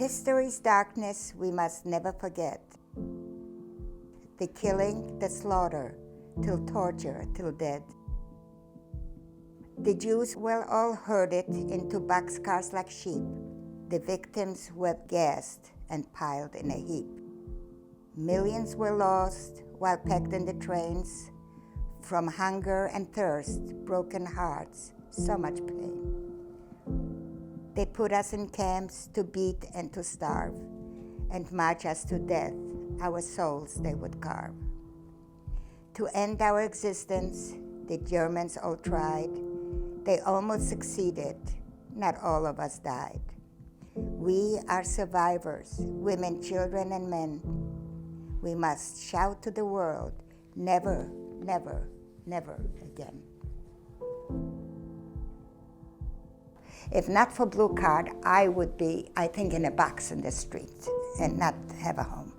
History's darkness we must never forget. The killing, the slaughter, till torture, till death. The Jews were all herded into boxcars like sheep. The victims were gassed and piled in a heap. Millions were lost while packed in the trains. From hunger and thirst, broken hearts, so much pain. They put us in camps to beat and to starve, and march us to death, our souls they would carve. To end our existence, the Germans all tried. They almost succeeded, not all of us died. We are survivors, women, children, and men. We must shout to the world, never, never, never again. If not for Blue Card, I would be, I think, in a box in the street and not have a home.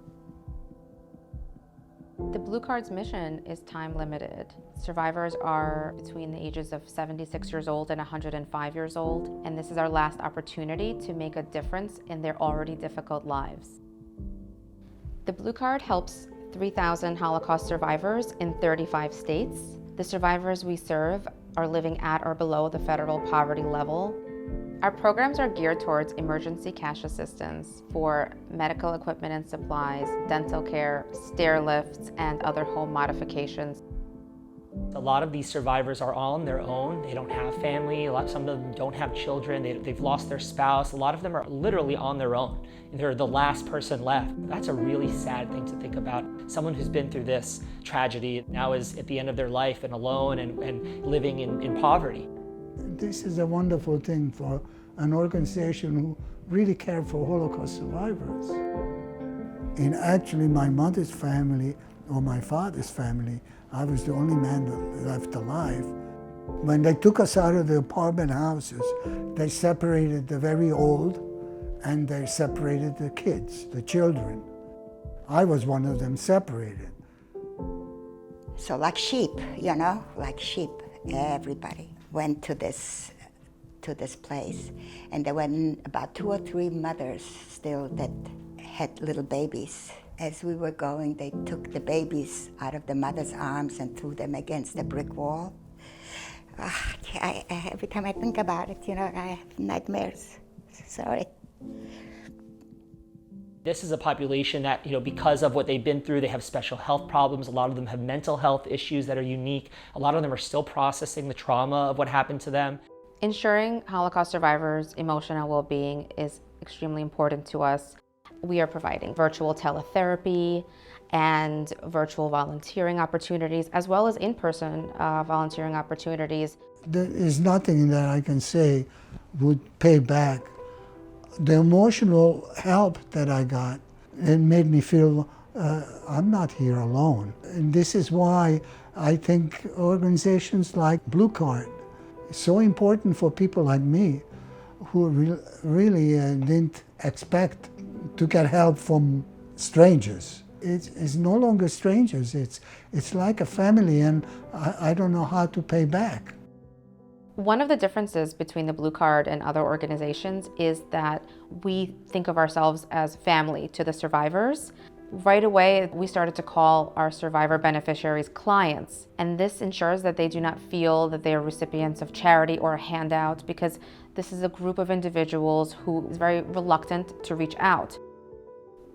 The Blue Card's mission is time limited. Survivors are between the ages of 76 years old and 105 years old, and this is our last opportunity to make a difference in their already difficult lives. The Blue Card helps 3,000 Holocaust survivors in 35 states. The survivors we serve are living at or below the federal poverty level. Our programs are geared towards emergency cash assistance for medical equipment and supplies, dental care, stair lifts, and other home modifications. A lot of these survivors are on their own. They don't have family. Some of them don't have children. They've lost their spouse. A lot of them are literally on their own. They're the last person left. That's a really sad thing to think about. Someone who's been through this tragedy now is at the end of their life and alone and living in poverty. This is a wonderful thing for an organization who really care for Holocaust survivors. In actually my mother's family or my father's family, I was the only man left alive. When they took us out of the apartment houses, they separated the very old and they separated the kids, the children. I was one of them separated. So like sheep, you know, like sheep, everybody went to this place. And there were about 2 or 3 mothers still that had little babies. As we were going, they took the babies out of the mother's arms and threw them against the brick wall. Every time I think about it, you know, I have nightmares. Sorry. This is a population that, because of what they've been through, they have special health problems. A lot of them have mental health issues that are unique. A lot of them are still processing the trauma of what happened to them. Ensuring Holocaust survivors' emotional well-being is extremely important to us. We are providing virtual teletherapy and virtual volunteering opportunities, as well as in-person volunteering opportunities. There is nothing that I can say would pay back the emotional help that I got. It made me feel I'm not here alone. And this is why I think organizations like Blue Card is so important for people like me who really didn't expect to get help from strangers. It's no longer strangers, it's like a family, and I don't know how to pay back. One of the differences between the Blue Card and other organizations is that we think of ourselves as family to the survivors. Right away, we started to call our survivor beneficiaries clients, and this ensures that they do not feel that they are recipients of charity or a handout, because this is a group of individuals who is very reluctant to reach out.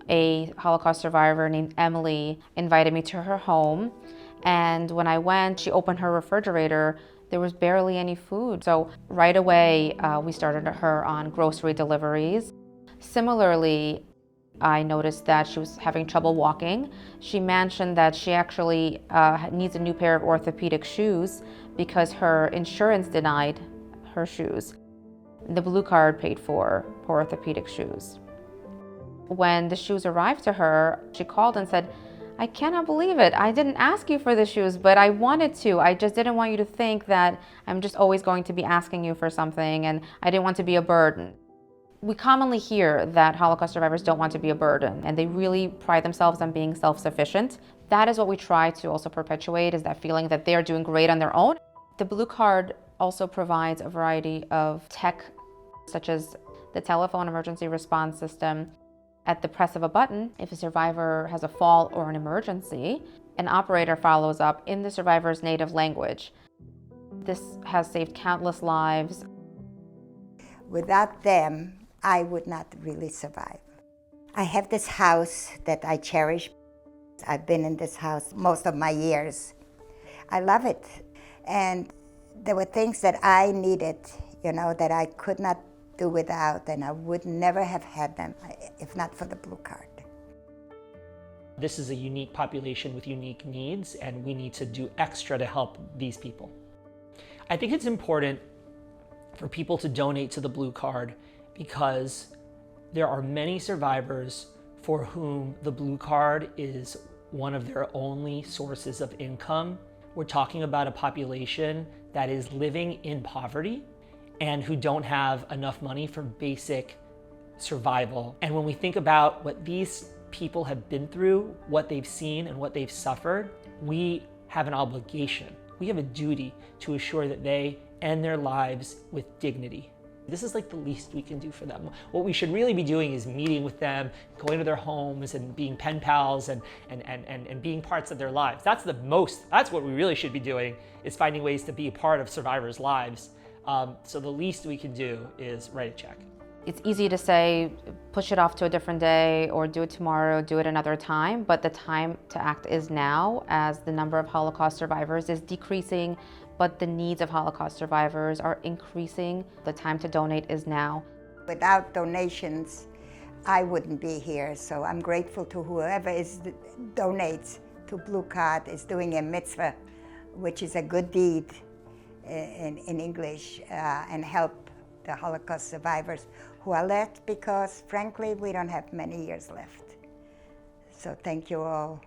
A Holocaust survivor named Emily invited me to her home, and when I went, she opened her refrigerator. There was barely any food. So right away, we started her on grocery deliveries. Similarly, I noticed that she was having trouble walking. She mentioned that she actually needs a new pair of orthopedic shoes because her insurance denied her shoes. The Blue Card paid for orthopedic shoes. When the shoes arrived to her, she called and said, "I cannot believe it. I didn't ask you for the shoes, but I wanted to. I just didn't want you to think that I'm just always going to be asking you for something, and I didn't want to be a burden." We commonly hear that Holocaust survivors don't want to be a burden, and they really pride themselves on being self-sufficient. That is what we try to also perpetuate, is that feeling that they're doing great on their own. The Blue Card also provides a variety of tech such as the telephone emergency response system. At the press of a button, if a survivor has a fall or an emergency, an operator follows up in the survivor's native language. This has saved countless lives. Without them, I would not really survive. I have this house that I cherish. I've been in this house most of my years. I love it. And there were things that I needed, that I could not do without, and I would never have had them if not for the Blue Card. This is a unique population with unique needs, and we need to do extra to help these people. I think it's important for people to donate to the Blue Card because there are many survivors for whom the Blue Card is one of their only sources of income. We're talking about a population that is living in poverty and who don't have enough money for basic survival. And when we think about what these people have been through, what they've seen and what they've suffered, we have an obligation. We have a duty to assure that they end their lives with dignity. This is like the least we can do for them. What we should really be doing is meeting with them, going to their homes and being pen pals and being parts of their lives. That's what we really should be doing, is finding ways to be a part of survivors' lives. So the least we can do is write a check. It's easy to say, push it off to a different day or do it tomorrow, do it another time, but the time to act is now, as the number of Holocaust survivors is decreasing, but the needs of Holocaust survivors are increasing. The time to donate is now. Without donations, I wouldn't be here, so I'm grateful to whoever donates to Blue Card, is doing a mitzvah, which is a good deed in English, and help the Holocaust survivors who are left, because frankly, we don't have many years left. So thank you all.